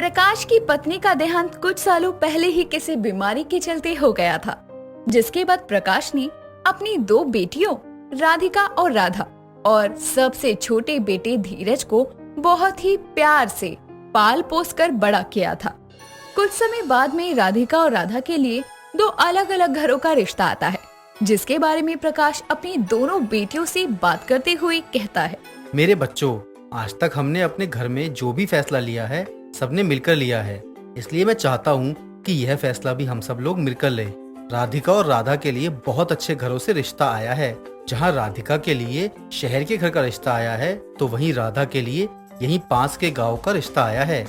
प्रकाश की पत्नी का देहांत कुछ सालों पहले ही किसी बीमारी के चलते हो गया था, जिसके बाद प्रकाश ने अपनी दो बेटियों राधिका और राधा और सबसे छोटे बेटे धीरज को बहुत ही प्यार से पाल पोस कर बड़ा किया था। कुछ समय बाद में राधिका और राधा के लिए दो अलग अलग घरों का रिश्ता आता है, जिसके बारे में प्रकाश अपनी दोनों बेटियों से बात करते हुए कहता है। मेरे बच्चों, आज तक हमने अपने घर में जो भी फैसला लिया है सबने मिलकर लिया है, इसलिए मैं चाहता हूँ कि यह फैसला भी हम सब लोग मिलकर लें। राधिका और राधा के लिए बहुत अच्छे घरों से रिश्ता आया है। जहाँ राधिका के लिए शहर के घर का रिश्ता आया है, तो वहीं राधा के लिए यहीं पास के गांव का रिश्ता आया है।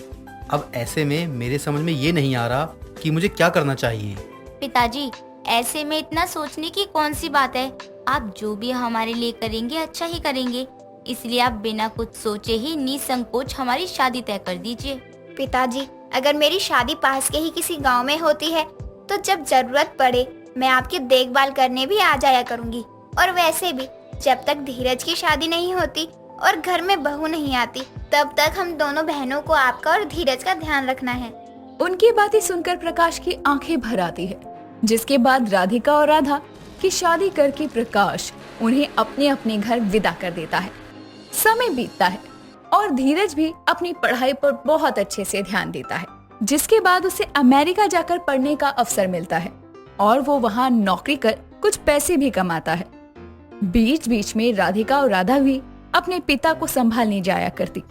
अब ऐसे में मेरे समझ में ये नहीं आ रहा कि मुझे क्या करना चाहिए। पिताजी, ऐसे में इतना सोचने की कौन सी बात है। आप जो भी हमारे लिए करेंगे अच्छा ही करेंगे, इसलिए आप बिना कुछ सोचे ही निसंकोच हमारी शादी तय कर दीजिए। पिताजी, अगर मेरी शादी पास के ही किसी गांव में होती है तो जब जरूरत पड़े मैं आपकी देखभाल करने भी आ जाया करूंगी। और वैसे भी जब तक धीरज की शादी नहीं होती और घर में बहू नहीं आती, तब तक हम दोनों बहनों को आपका और धीरज का ध्यान रखना है। उनकी बातें सुनकर प्रकाश की आंखें भर आती है, जिसके बाद राधिका और राधा की शादी करके प्रकाश उन्हें अपने अपने घर विदा कर देता है। समय बीतता है और धीरज भी अपनी पढ़ाई पर बहुत अच्छे से ध्यान देता है, जिसके बाद उसे अमेरिका जाकर पढ़ने का अवसर मिलता है और वो वहाँ नौकरी कर कुछ पैसे भी कमाता है। बीच बीच में राधिका और राधा भी अपने पिता को संभालने जाया करती।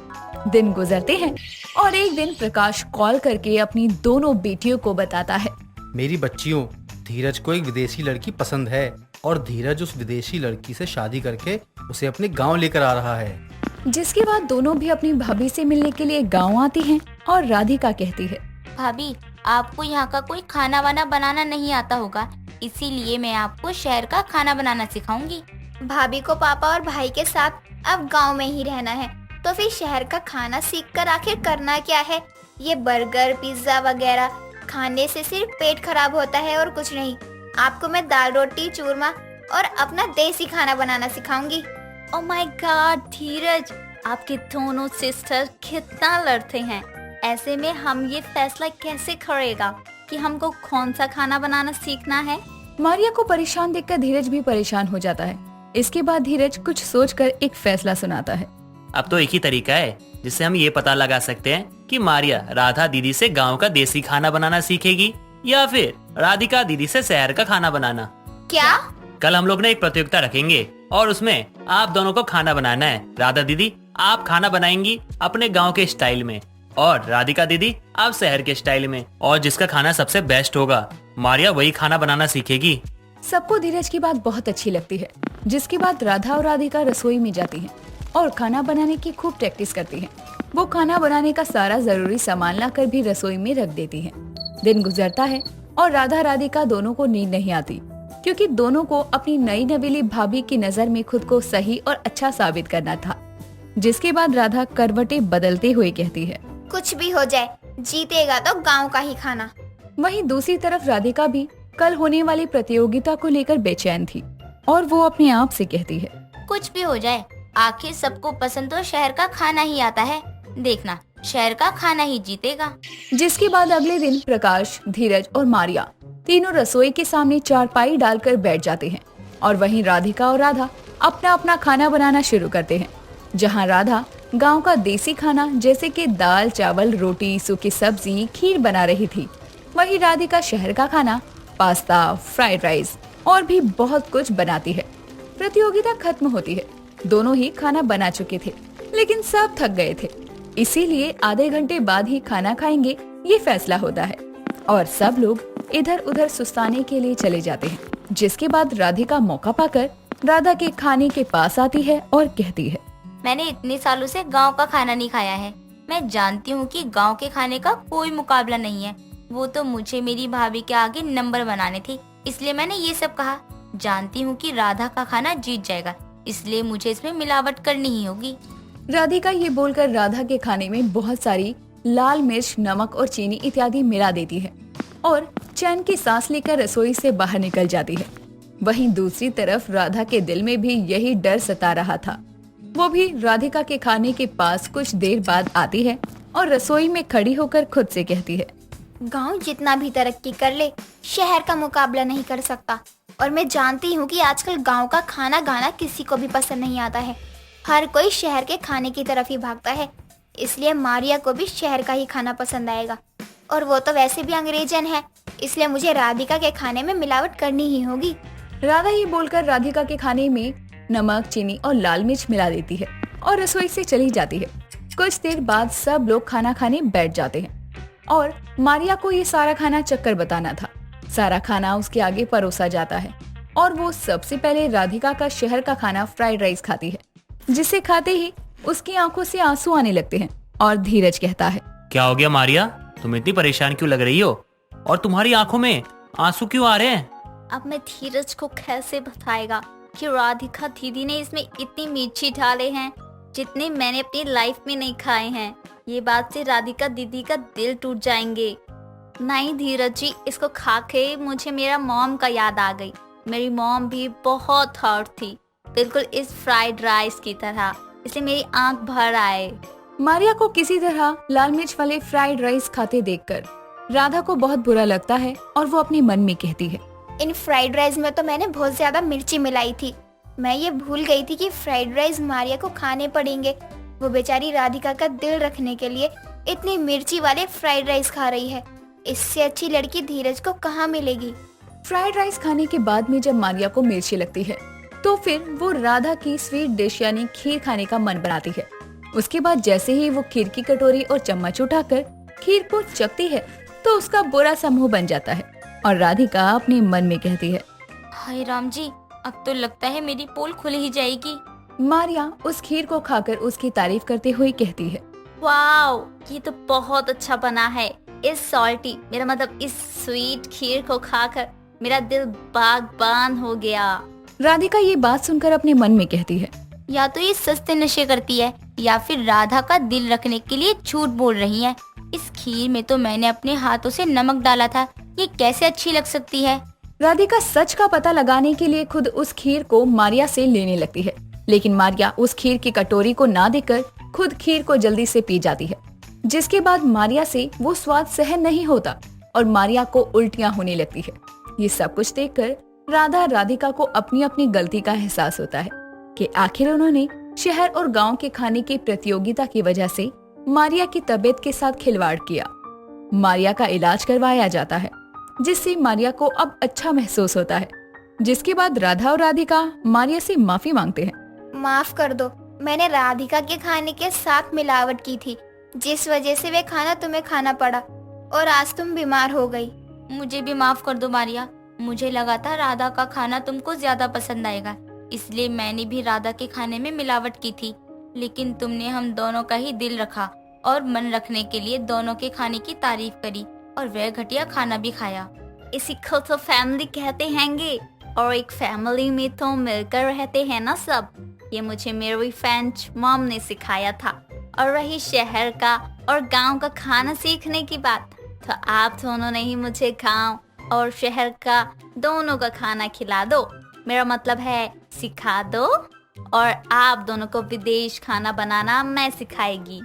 दिन गुजरते हैं और एक दिन प्रकाश कॉल करके अपनी दोनों बेटियों को बताता है। मेरी बच्चियों, धीरज को एक विदेशी लड़की पसंद है और धीरज उस विदेशी लड़की से शादी करके उसे अपने गांव लेकर आ रहा है। जिसके बाद दोनों भी अपनी भाभी से मिलने के लिए गांव आती हैं और राधिका कहती है, भाभी, आपको यहाँ का कोई खाना वाना बनाना नहीं आता होगा, इसीलिए मैं आपको शहर का खाना बनाना सिखाऊंगी। भाभी को पापा और भाई के साथ अब गांव में ही रहना है, तो फिर शहर का खाना सीखकर आखिर करना क्या है। ये बर्गर पिज्जा वगैरह खाने से सिर्फ पेट खराब होता है और कुछ नहीं। आपको मैं दाल रोटी चूरमा और अपना देसी खाना बनाना सिखाऊंगी। ओह माय गॉड धीरज, आपके दोनों सिस्टर कितना लड़ते हैं। ऐसे में हम ये फैसला कैसे करेगा कि हमको कौन सा खाना बनाना सीखना है। मारिया को परेशान देखकर धीरज भी परेशान हो जाता है। इसके बाद धीरज कुछ सोचकर एक फैसला सुनाता है। अब तो एक ही तरीका है जिससे हम ये पता लगा सकते हैं कि मारिया राधा दीदी से गांव का देसी खाना बनाना सीखेगी या फिर राधिका दीदी से शहर का खाना बनाना। क्या? कल हम लोग ने एक प्रतियोगिता रखेंगे और उसमें आप दोनों को खाना बनाना है। राधा दीदी आप खाना बनाएंगी अपने गांव के स्टाइल में और राधिका दीदी आप शहर के स्टाइल में, और जिसका खाना सबसे बेस्ट होगा मारिया वही खाना बनाना सीखेगी। सबको धीरज की बात बहुत अच्छी लगती है, जिसके बाद राधा और राधिका रसोई में जाती हैं और खाना बनाने की खूब प्रैक्टिस करती हैं। वो खाना बनाने का सारा जरूरी सामान लाकर भी रसोई में रख देती हैं। दिन गुजरता है और राधा राधिका दोनों को नींद नहीं आती, क्योंकि दोनों को अपनी नई नवीली भाभी की नजर में खुद को सही और अच्छा साबित करना था। जिसके बाद राधा करवटें बदलते हुए कहती है, कुछ भी हो जाए, जीतेगा तो गांव का ही खाना। वहीं दूसरी तरफ राधिका भी कल होने वाली प्रतियोगिता को लेकर बेचैन थी और वो अपने आप से कहती है, कुछ भी हो जाए, आखिर सबको पसंद तो शहर का खाना ही आता है। देखना, शहर का खाना ही जीतेगा। जिसके बाद अगले दिन प्रकाश, धीरज और मारिया तीनों रसोई के सामने चारपाई डालकर बैठ जाते हैं और वहीं राधिका और राधा अपना अपना खाना बनाना शुरू करते हैं। जहां राधा गांव का देसी खाना जैसे कि दाल चावल रोटी सूखी सब्जी खीर बना रही थी, वहीं राधिका शहर का खाना पास्ता फ्राइड राइस और भी बहुत कुछ बनाती है। प्रतियोगिता खत्म होती है। दोनों ही खाना बना चुके थे, लेकिन सब थक गए थे, इसीलिए आधे घंटे बाद ही खाना खाएंगे ये फैसला होता है और सब लोग इधर उधर सुस्ताने के लिए चले जाते हैं। जिसके बाद राधिका मौका पाकर राधा के खाने के पास आती है और कहती है, मैंने इतने सालों से गांव का खाना नहीं खाया है। मैं जानती हूँ कि गांव के खाने का कोई मुकाबला नहीं है। वो तो मुझे मेरी भाभी के आगे नंबर बनाने थे, इसलिए मैंने ये सब कहा। जानती हूँ कि राधा का खाना जीत जाएगा, इसलिए मुझे इसमें मिलावट करनी ही होगी। राधिका ये बोलकर राधा के खाने में बहुत सारी लाल मिर्च, नमक और चीनी इत्यादि मिला देती है और चैन की सांस लेकर रसोई से बाहर निकल जाती है। वहीं दूसरी तरफ राधा के दिल में भी यही डर सता रहा था वो भी राधिका के खाने के पास कुछ देर बाद आती है और रसोई में खड़ी होकर खुद से कहती है, गांव जितना भी तरक्की कर ले, शहर का मुकाबला नहीं कर सकता। और मैं जानती हूँ कि आजकल गांव का खाना गाना किसी को भी पसंद नहीं आता है। हर कोई शहर के खाने की तरफ ही भागता है। इसलिए मारिया को भी शहर का ही खाना पसंद आएगा। और वो तो वैसे भी अंग्रेजन है, इसलिए मुझे राधिका के खाने में मिलावट करनी ही होगी। राधा ये बोलकर राधिका के खाने में नमक, चीनी और लाल मिर्च मिला देती है और रसोई से चली जाती है। कुछ देर बाद सब लोग खाना खाने बैठ जाते हैं और मारिया को ये सारा खाना चक्कर बताना था। सारा खाना उसके आगे परोसा जाता है और वो सबसे पहले राधिका का शहर का खाना फ्राइड राइस खाती है, जिसे खाते ही उसकी आंखों से आंसू आने लगते हैं। और धीरज कहता है, क्या हो गया मारिया, तुम इतनी परेशान क्यों लग रही हो और तुम्हारी आंखों में आंसू क्यों आ रहे हैं? अब मैं धीरज को कैसे बताएगा कि राधिका दीदी ने इसमें इतनी मिर्ची डाले हैं जितने मैंने अपनी लाइफ में नहीं खाए हैं। ये बात से राधिका दीदी का दिल टूट जाएंगे। नहीं धीरज जी, इसको खा के मुझे मेरा मॉम का याद आ गई। मेरी मॉम भी बहुत हर्ट थी, बिल्कुल इस फ्राइड राइस की तरह, इसलिए मेरी आंख भर आए। मारिया को किसी तरह लाल मिर्च वाले फ्राइड राइस खाते देखकर राधा को बहुत बुरा लगता है और वो अपने मन में कहती है, इन फ्राइड राइस में तो मैंने बहुत ज्यादा मिर्ची मिलाई थी। मैं ये भूल गई थी कि फ्राइड राइस मारिया को खाने पड़ेंगे। वो बेचारी राधिका का दिल रखने के लिए इतनी मिर्ची वाले फ्राइड राइस खा रही है। इससे अच्छी लड़की धीरज को कहाँ मिलेगी। फ्राइड राइस खाने के बाद में जब मारिया को मिर्ची लगती है तो फिर वो राधा की स्वीट डिश यानी खीर खाने का मन बनाती है। उसके बाद जैसे ही वो खीर की कटोरी और चम्मच उठाकर खीर को चखती है तो उसका बुरा सा मुंह बन जाता है और राधिका अपने मन में कहती है, हाय राम जी, अब तो लगता है मेरी पोल खुल ही जाएगी। मारिया उस खीर को खाकर उसकी तारीफ करते हुए कहती है, वाओ, ये तो बहुत अच्छा बना है। इस सॉल्टी, मेरा मतलब इस स्वीट खीर को खाकर मेरा दिल बागबान हो गया। राधिका ये बात सुनकर अपने मन में कहती है, या तो ये सस्ते नशे करती है या फिर राधा का दिल रखने के लिए झूठ बोल रही है। इस खीर में तो मैंने अपने हाथों से नमक डाला था, ये कैसे अच्छी लग सकती है। राधिका सच का पता लगाने के लिए खुद उस खीर को मारिया से लेने लगती है, लेकिन मारिया उस खीर की कटोरी को ना देकर खुद खीर को जल्दी से पी जाती है, जिसके बाद मारिया से वो स्वाद सहन नहीं होता और मारिया को उल्टियां होने लगती है। ये सब कुछ देखकर राधा राधिका को अपनी अपनी गलती का एहसास होता है कि आखिर उन्होंने शहर और गांव के खाने की प्रतियोगिता की वजह से मारिया की तबीयत के साथ खिलवाड़ किया। मारिया का इलाज करवाया जाता है, जिससे मारिया को अब अच्छा महसूस होता है। जिसके बाद राधा और राधिका मारिया से माफी मांगते हैं। माफ कर दो, मैंने राधिका के खाने के साथ मिलावट की थी, जिस वजह से वे खाना तुम्हें खाना पड़ा और आज तुम बीमार हो गई। मुझे भी माफ कर दो मारिया, मुझे लगा था राधा का खाना तुमको ज्यादा पसंद आएगा, इसलिए मैंने भी राधा के खाने में मिलावट की थी। लेकिन तुमने हम दोनों का ही दिल रखा और मन रखने के लिए दोनों के खाने की तारीफ करी और वह घटिया खाना भी खाया। इसी को तो फैमिली कहते हैंगे, और एक फैमिली में तो मिलकर रहते हैं ना सब। ये मुझे मेरी फ्रेंच मॉम ने सिखाया था। और रही शहर का और गांव का खाना सीखने की बात, तो आप दोनों ने ही मुझे गांव और शहर का दोनों का खाना खिला दो। मेरा मतलब है सिखा दो, और आप दोनों को विदेश खाना बनाना मैं सिखाएगी।